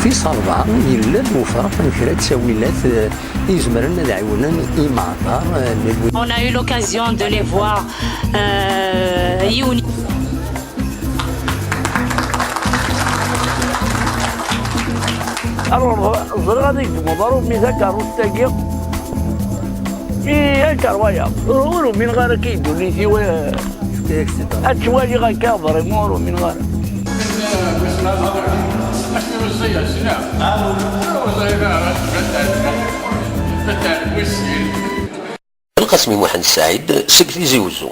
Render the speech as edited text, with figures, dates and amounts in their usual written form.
في صلبة يلا المفرق من كرا تساويلات يزمرنا ذا عيونا إماطار. On a eu l'occasion de les voir يوني. غادي مضارو ميزا كاروس تاكيا في كاروايا ورو من غير كيدو اللي سوا اتشوالي غاكا فريمون من غير القاسمي محمد السعيد سكرتير زيوزو.